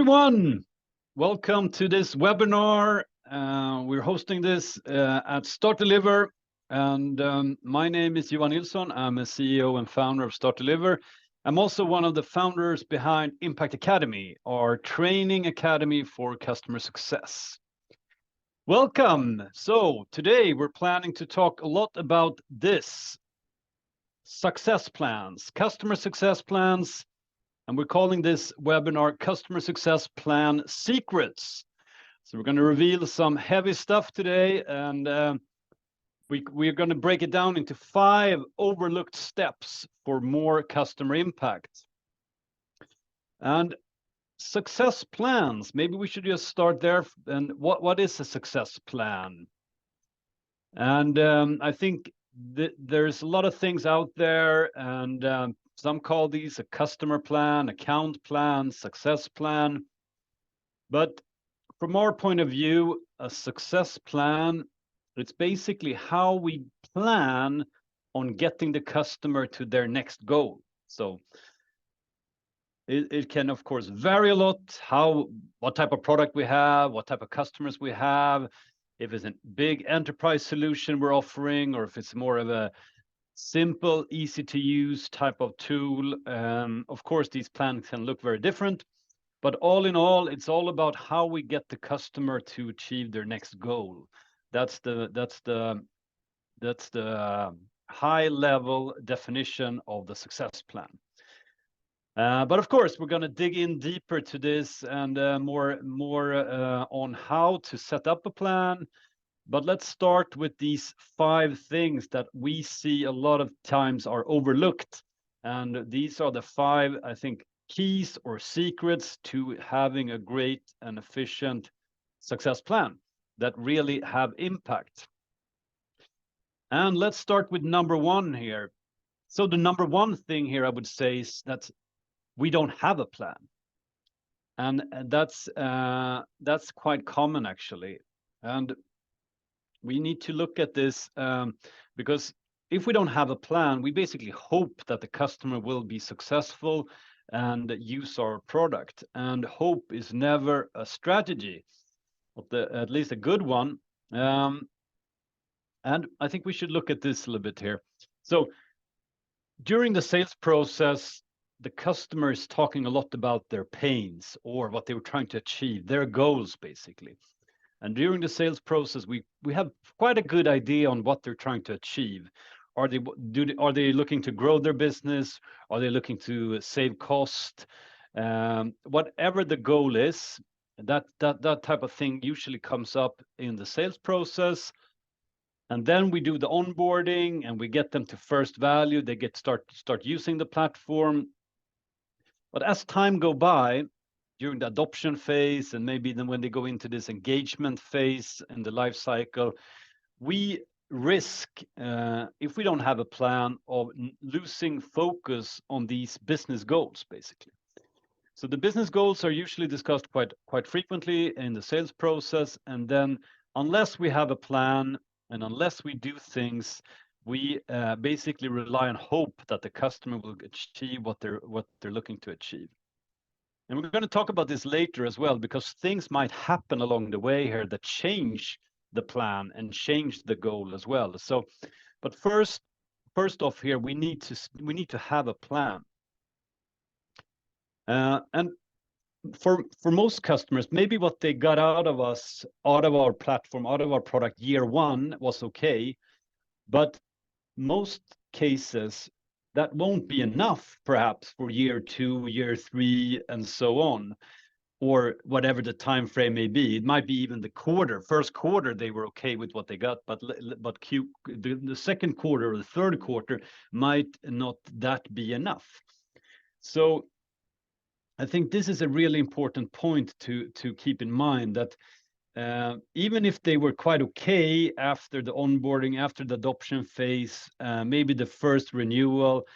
everyone, welcome to this webinar. We're hosting this at Start Deliver, and my name is Johan Nilsson. I'm a CEO and founder of Start Deliver. I'm also one of the founders behind Impact Academy, our training academy for customer success. Welcome. So today we're planning to talk a lot about this: success plans, customer success plans. And we're calling this webinar Customer Success Plan Secrets. So we're going to reveal some heavy stuff today, and we're going to break it down into 5 overlooked steps for more customer impact. And success plans, maybe we should just start there. And what is a success plan? And I think there's a lot of things out there, and some call these a customer plan, account plan, success plan. But from our point of view, a success plan, it's basically how we plan on getting the customer to their next goal. So it can, of course, vary a lot, what type of product we have, what type of customers we have, if it's a big enterprise solution we're offering, or if it's more of a simple, easy to use type of tool. Of course, these plans can look very different, but all in all, it's all about how we get the customer to achieve their next goal. That's the high level definition of the success plan. But of course, we're going to dig in deeper to this and more on how to set up a plan. But let's start with these 5 things that we see a lot of times are overlooked. And these are the 5, I think, keys or secrets to having a great and efficient success plan that really have impact. And let's start with number 1 here. So the number 1 thing here I would say is that we don't have a plan. And that's quite common, actually. And we need to look at this because if we don't have a plan, we basically hope that the customer will be successful and use our product. And hope is never a strategy, at least a good one. And I think we should look at this a little bit here. So during the sales process, the customer is talking a lot about their pains or what they were trying to achieve, their goals, basically. And during the sales process, we have quite a good idea on what they're trying to achieve. Are they looking to grow their business? Are they looking to save cost? Whatever the goal is, that type of thing usually comes up in the sales process. And then we do the onboarding and we get them to first value. They start using the platform. But as time go by, during the adoption phase, and maybe then when they go into this engagement phase in the life cycle, we risk, if we don't have a plan, of losing focus on these business goals, basically. So the business goals are usually discussed quite frequently in the sales process, and then unless we have a plan and unless we do things, we basically rely on hope that the customer will achieve what they're looking to achieve. And we're going to talk about this later as well, because things might happen along the way here that change the plan and change the goal as well. So, but first off here, we need to have a plan. And for most customers, maybe what they got out of us, out of our platform, out of our product year 1 was okay, but most cases that won't be enough, perhaps for year 2, year 3, and so on, or whatever the time frame may be. It might be even the first quarter they were okay with what they got, but the second quarter or the third quarter might not be enough. So I think this is a really important point to keep in mind, that even if they were quite okay after the onboarding, after the adoption phase, maybe the first renewal,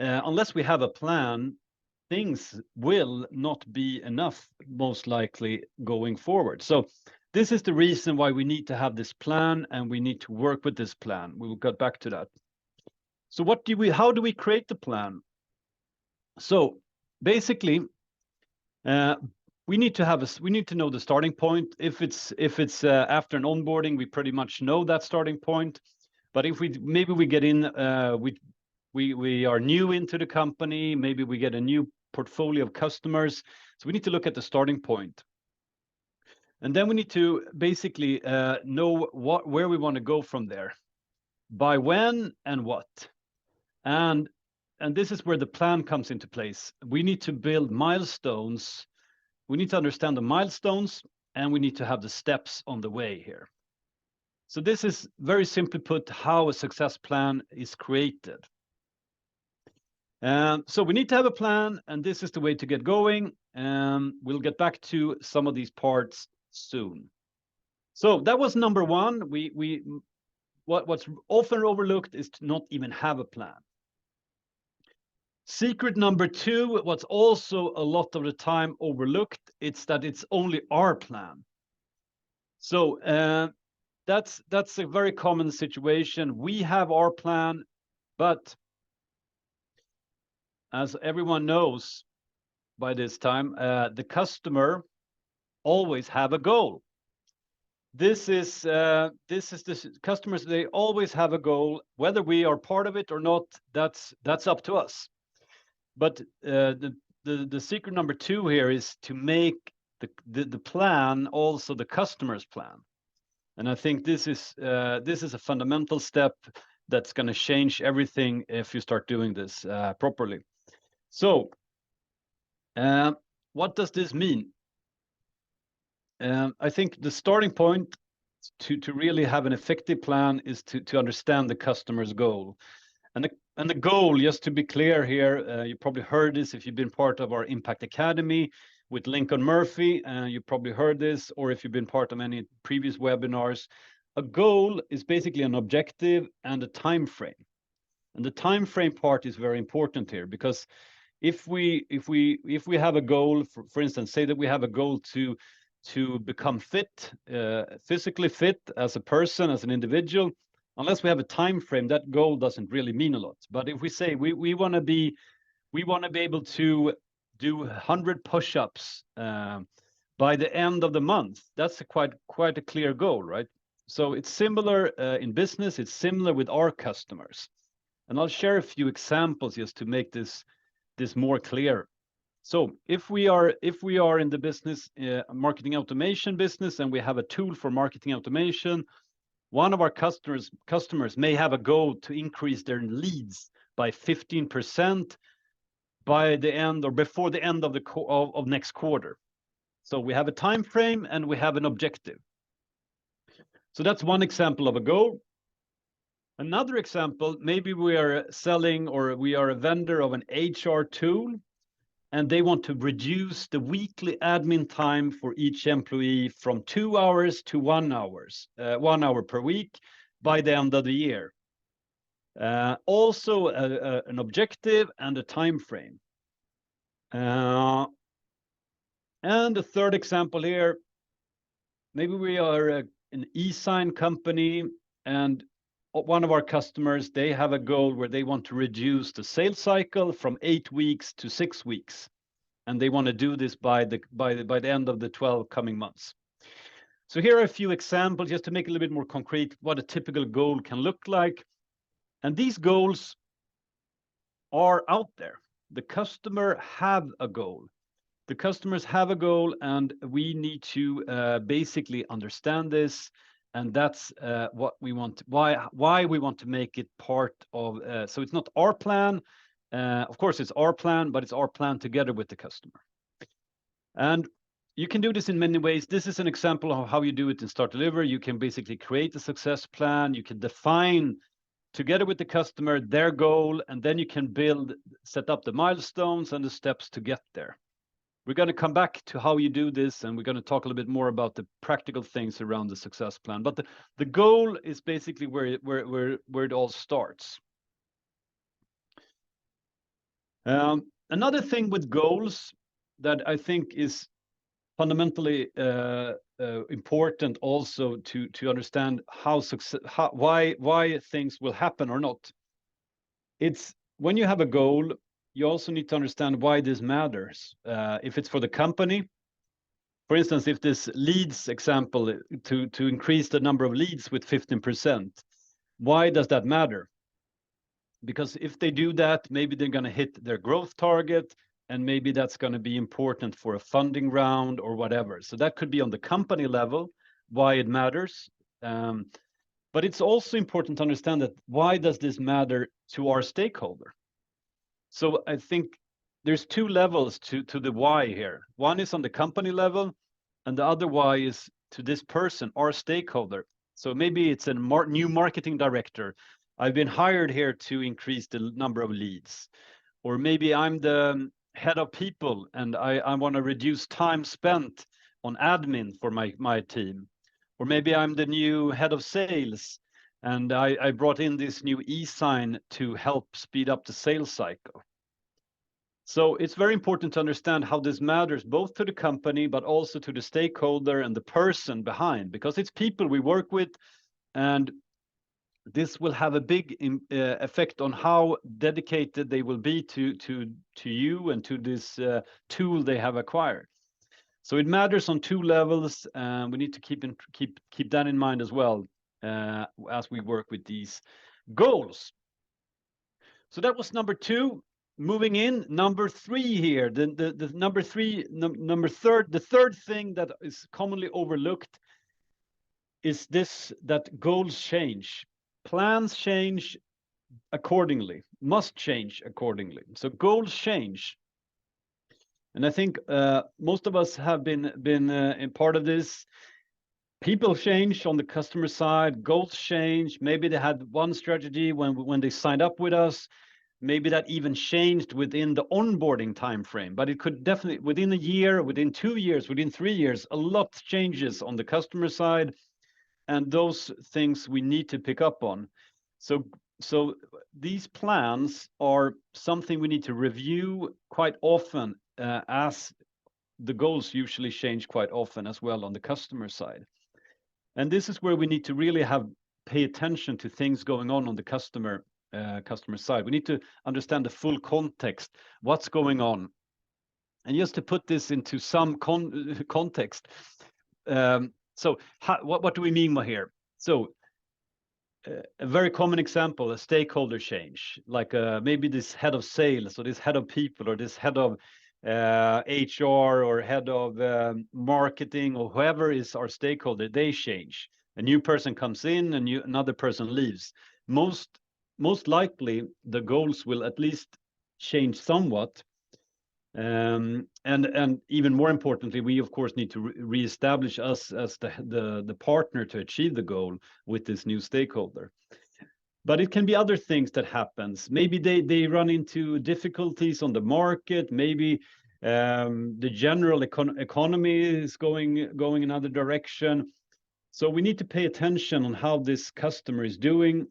unless we have a plan, things will not be enough, most likely, going forward. So this is the reason why we need to have this plan, and we need to work with this plan. We will get back to that. So how do we create the plan? So basically, we need to know the starting point. If it's after an onboarding, we pretty much know that starting point. But if maybe we get in, we are new into the company, maybe we get a new portfolio of customers, so we need to look at the starting point. And then we need to basically know where we want to go from there, by when and what. And this is where the plan comes into place. We need to build milestones. We need to understand the milestones, and we need to have the steps on the way here. So this is very simply put how a success plan is created. So we need to have a plan, and this is the way to get going. We'll get back to some of these parts soon. So that was number one. What's often overlooked is to not even have a plan. Secret number two, what's also a lot of the time overlooked, it's that it's only our plan. So that's a very common situation. We have our plan, but as everyone knows by this time, the customer always have a goal. This is the customers, they always have a goal, whether we are part of it or not, that's up to us. But the secret number two here is to make the plan also the customer's plan. And I think this is a fundamental step that's going to change everything if you start doing this properly. So what does this mean? I think the starting point to really have an effective plan is to understand the customer's goal. And the goal, just to be clear here, you probably heard this if you've been part of our Impact Academy with Lincoln Murphy, you probably heard this, or if you've been part of any previous webinars. A goal is basically an objective and a time frame. And the time frame part is very important here, because if we have a goal, for instance, say that we have a goal to become fit, physically fit as a person, as an individual, unless we have a time frame, that goal doesn't really mean a lot. But if we say we want to be able to do 100 push-ups by the end of the month, that's quite a clear goal, right? So it's similar in business. It's similar with our customers, and I'll share a few examples just to make this more clear. So if we are in the business, marketing automation business, and we have a tool for marketing automation, one of our customers may have a goal to increase their leads by 15% by the end or before the end of next quarter. So we have a time frame and we have an objective. So that's one example of a goal. Another example, maybe we are selling, or we are a vendor of an HR tool, and they want to reduce the weekly admin time for each employee from 2 hours to 1 hour per week by the end of the year. Also an objective and a time frame. And the third example here, maybe we are an e-sign company, and one of our customers, they have a goal where they want to reduce the sales cycle from 8 weeks to 6 weeks. And they want to do this by the end of the 12 coming months. So here are a few examples just to make it a little bit more concrete what a typical goal can look like. And these goals are out there. The customer have a goal. The customers have a goal, and we need to basically understand this. And that's what we want, why we want to make it part of, so it's not our plan. Of course, it's our plan, but it's our plan together with the customer. And you can do this in many ways. This is an example of how you do it in Start Deliver. You can basically create a success plan. You can define together with the customer their goal, and then you can set up the milestones and the steps to get there. We're going to come back to how you do this, and we're going to talk a little bit more about the practical things around the success plan. But the goal is basically where it all starts. Another thing with goals that I think is fundamentally important also to understand why things will happen or not. It's when you have a goal, you also need to understand why this matters. If it's for the company, For instance, if this leads example to increase the number of leads with 15%, why does that matter? Because if they do that, maybe they're going to hit their growth target, and maybe that's going to be important for a funding round or whatever. So that could be on the company level, why it matters. But it's also important to understand that why does this matter to our stakeholder? So I think there's two levels to the why here. One is on the company level, and the other why is to this person, our stakeholder. So maybe it's a new marketing director. I've been hired here to increase the number of leads. Or maybe I'm the head of people and I want to reduce time spent on admin for my team. Or maybe I'm the new head of sales and I brought in this new e-sign to help speed up the sales cycle. So it's very important to understand how this matters both to the company, but also to the stakeholder and the person behind, because it's people we work with, and this will have a big effect on how dedicated they will be to you and to this tool they have acquired. So it matters on two levels, and we need to keep that in mind as well as we work with these goals. So that was number two. Moving in, number three here. The third thing that is commonly overlooked is this: that goals change. Plans change accordingly, must change accordingly. So goals change. And I think most of us have been in part of this. People change on the customer side, goals change. Maybe they had one strategy when they signed up with us. Maybe that even changed within the onboarding time frame, but it could definitely, within a year, within 2 years, within 3 years, a lot changes on the customer side. And those things we need to pick up on. So these plans are something we need to review quite often, as the goals usually change quite often as well on the customer side. And this is where we need to really pay attention to things going on the customer side. We need to understand the full context, what's going on. And just to put this into some context, so what do we mean by here? So a very common example, a stakeholder change, like maybe this head of sales or this head of people or this head of HR or head of marketing or whoever is our stakeholder, they change. A new person comes in and another person leaves. Most likely the goals will at least change somewhat. And even more importantly, we of course need to reestablish us as the partner to achieve the goal with this new stakeholder. But it can be other things that happens. Maybe they run into difficulties on the market. Maybe the general economy is going another direction. So we need to pay attention on how this customer is doing.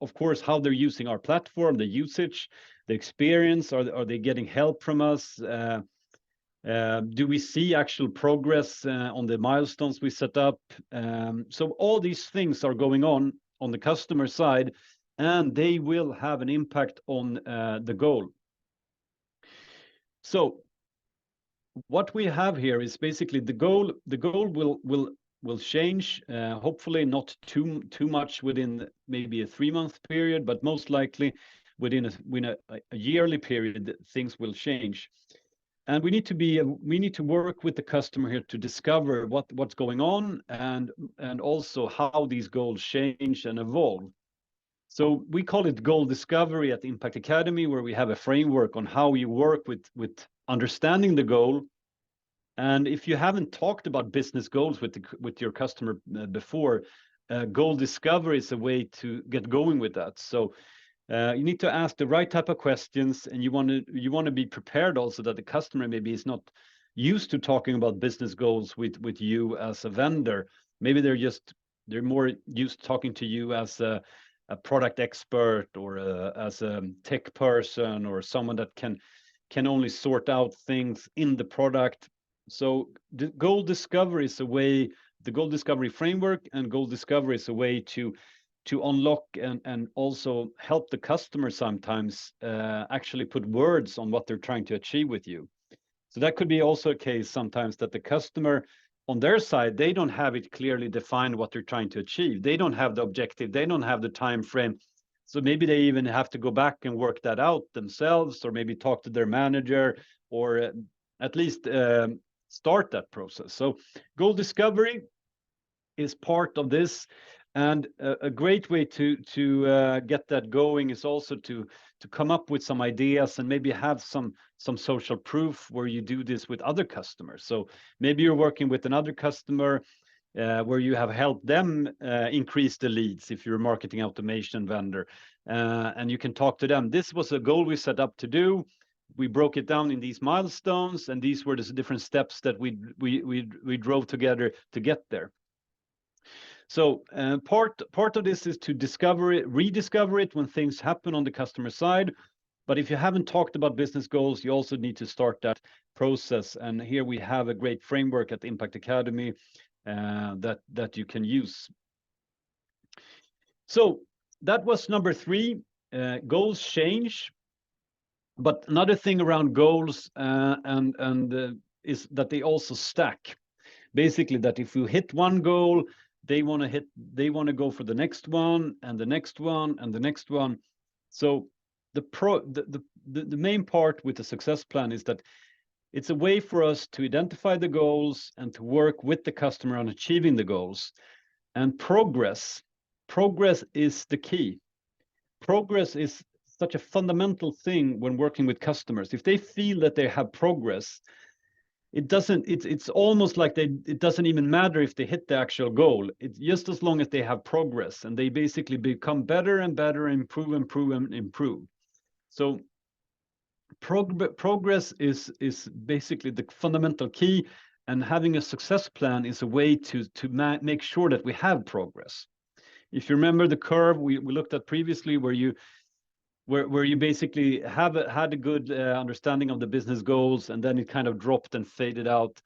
Of course, how they're using our platform, the usage, the experience. Are they getting help from us? Do we see actual progress on the milestones we set up? So all these things are going on the customer side, and they will have an impact on the goal. So what we have here is basically the goal. The goal will change, hopefully not too much within maybe a 3-month period, but most likely within a yearly period, things will change. And we need to work with the customer here to discover what's going on and also how these goals change and evolve. So we call it goal discovery at the Impact Academy, where we have a framework on how you work with understanding the goal. And if you haven't talked about business goals with your customer before, goal discovery is a way to get going with that. So you need to ask the right type of questions, and you want to be prepared also that the customer maybe is not used to talking about business goals with you as a vendor. Maybe they're more used to talking to you as a product expert or as a tech person or someone that can only sort out things in the product. So the goal discovery is a way, the goal discovery framework and goal discovery is a way to unlock and also help the customer sometimes actually put words on what they're trying to achieve with you. So that could be also a case sometimes that the customer on their side, they don't have it clearly defined what they're trying to achieve. They don't have the objective, they don't have the time frame. So maybe they even have to go back and work that out themselves, or maybe talk to their manager, or at least start that process. So goal discovery is part of this. And a great way to get that going is also to come up with some ideas and maybe have some social proof where you do this with other customers. So maybe you're working with another customer where you have helped them increase the leads if you're a marketing automation vendor, and you can talk to them. This was a goal we set up to do. We broke it down in these milestones, and these were the different steps that we drove together to get there. So part of this is to discover it, rediscover it when things happen on the customer side. But if you haven't talked about business goals, you also need to start that process. And here we have a great framework at Impact Academy that you can use. So that was number 3. Goals change. But another thing around goals is that they also stack. Basically, that if you hit one goal, they want to go for the next one and the next one and the next one. So the main part with the success plan is that it's a way for us to identify the goals and to work with the customer on achieving the goals. And progress is the key. Progress is such a fundamental thing when working with customers. If they feel that they have progress, it's almost like it doesn't even matter if they hit the actual goal. It's just as long as they have progress and they basically become better and better, improve. So progress is basically the fundamental key, and having a success plan is a way to make sure that we have progress. If you remember the curve we looked at previously, where you basically had a good understanding of the business goals, and then it kind of dropped and faded out.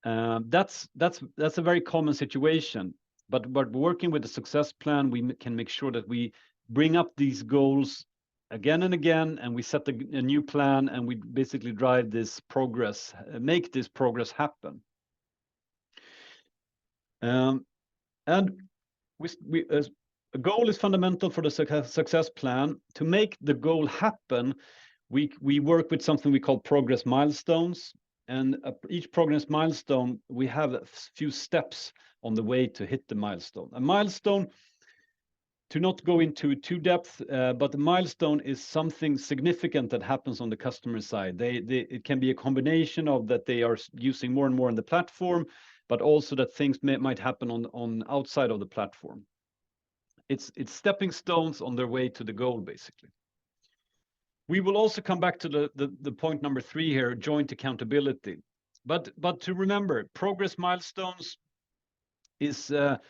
That's a very common situation. But working with the success plan, we can make sure that we bring up these goals again and again, and we set a new plan, and we basically drive this progress, make this progress happen. And a goal is fundamental for the success plan. To make the goal happen, we work with something we call progress milestones. And each progress milestone, we have a few steps on the way to hit the milestone. A milestone, to not go into too depth, but the milestone is something significant that happens on the customer side. It can be a combination of that they are using more and more on the platform, but also that things might happen on outside of the platform. It's stepping stones on their way to the goal, basically. We will also come back to the point number 3 here, joint accountability. But to remember, progress milestones is a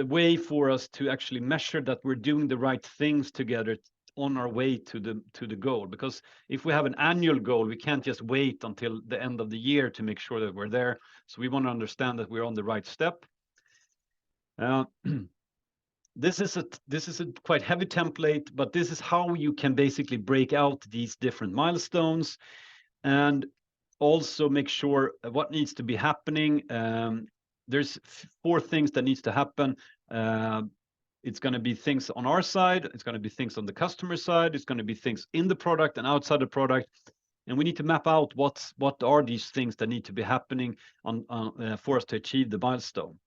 way for us to actually measure that we're doing the right things together on our way to the goal. Because if we have an annual goal, we can't just wait until the end of the year to make sure that we're there. So we want to understand that we're on the right step. This is a quite heavy template, but this is how you can basically break out these different milestones and also make sure what needs to be happening. There's 4 things that needs to happen. It's going to be things on our side. It's going to be things on the customer side. It's going to be things in the product and outside the product. And we need to map out what are these things that need to be happening for us to achieve the milestone.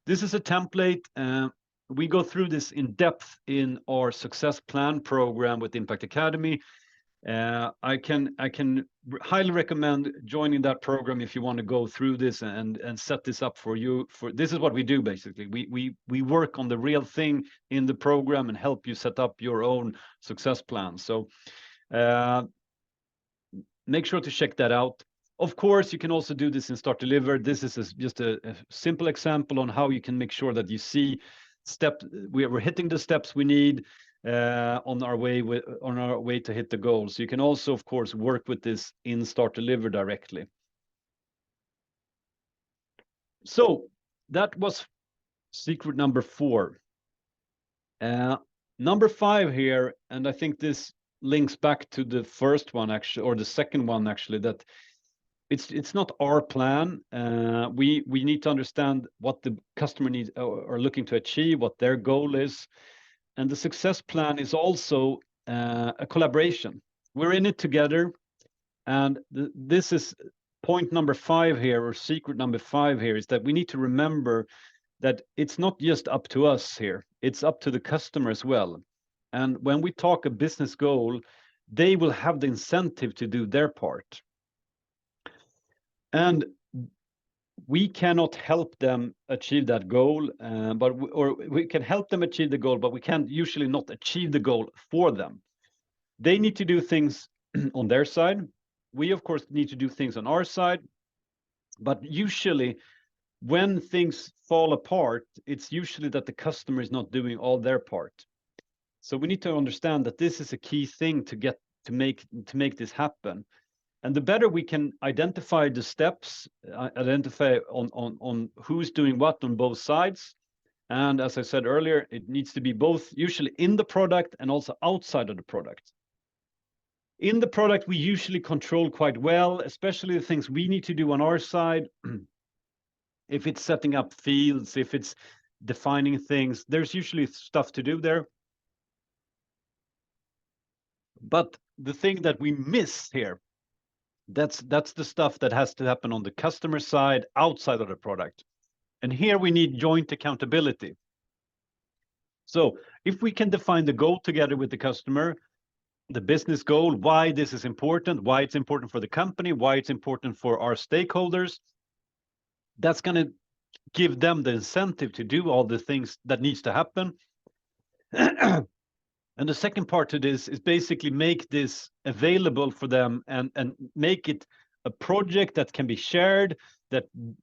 This is a template. We go through this in depth in our success plan program with Impact Academy. I can highly recommend joining that program if you want to go through this and set this up for you. This is what we do basically. We work on the real thing in the program and help you set up your own success plan. So make sure to check that out. Of course, you can also do this in Start Deliver. This is just a simple example on how you can make sure that you see we're hitting the steps we need on our way to hit the goals. So you can also, of course, work with this in Start Deliver directly. So that was secret number 4. Number 5 here, and I think this links back to the first one actually, or the second one actually, that it's not our plan. We need to understand what the customer needs are looking to achieve, what their goal is, and the success plan is also a collaboration. We're in it together, and this is point number 5 here, or secret number 5 here, is that we need to remember that it's not just up to us here, it's up to the customer as well. And when we talk a business goal, they will have the incentive to do their part. And we cannot help them achieve that goal, or we can help them achieve the goal, but we can usually not achieve the goal for them. They need to do things on their side. We, of course, need to do things on our side. But usually, when things fall apart, it's usually that the customer is not doing all their part. So we need to understand that this is a key thing to make this happen. And the better we can identify the steps, identify on who's doing what on both sides. And as I said earlier, it needs to be both usually in the product and also outside of the product. In the product, we usually control quite well, especially the things we need to do on our side. If it's setting up fields, if it's defining things, there's usually stuff to do there. But the thing that we miss here, that's the stuff that has to happen on the customer side, outside of the product. And here we need joint accountability. So if we can define the goal together with the customer, the business goal, why this is important, why it's important for the company, why it's important for our stakeholders, that's going to give them the incentive to do all the things that needs to happen. And the second part to this is basically make this available for them and make it a project that can be shared,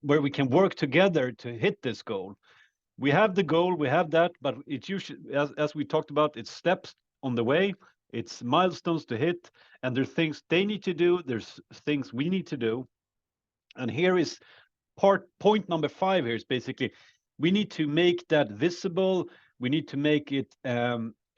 where we can work together to hit this goal. We have the goal, we have that, but it's usually, as we talked about, it's steps on the way, it's milestones to hit, and there's things they need to do, there's things we need to do. And here is point number 5 here is basically, we need to make that visible, we need to make it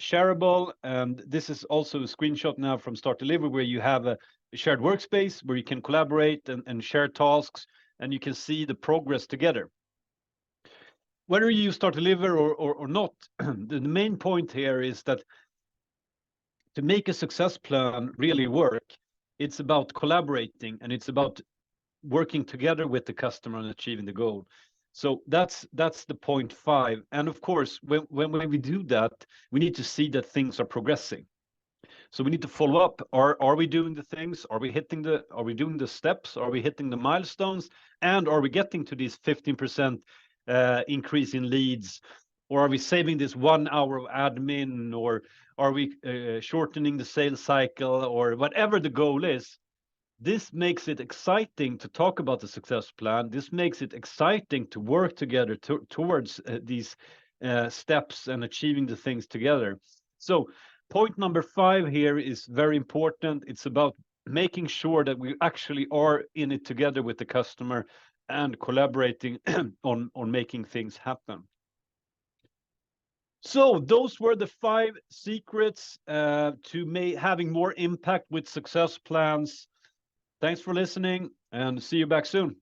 shareable. And this is also a screenshot now from Start Deliver, where you have a shared workspace where you can collaborate and share tasks, and you can see the progress together. Whether you Start Deliver or not, the main point here is that to make a success plan really work, it's about collaborating, and it's about working together with the customer and achieving the goal. So that's the point 5. And of course, when we do that, we need to see that things are progressing. So we need to follow up. Are we doing the things? Are we doing the steps? Are we hitting the milestones? And are we getting to these 15% increase in leads? Or are we saving this 1 hour of admin? Or are we shortening the sales cycle? Or whatever the goal is. This makes it exciting to talk about the success plan. This makes it exciting to work together towards these steps and achieving the things together. So point number 5 here is very important. It's about making sure that we actually are in it together with the customer and collaborating on making things happen. So those were the 5 secrets to having more impact with success plans. Thanks for listening, and see you back soon.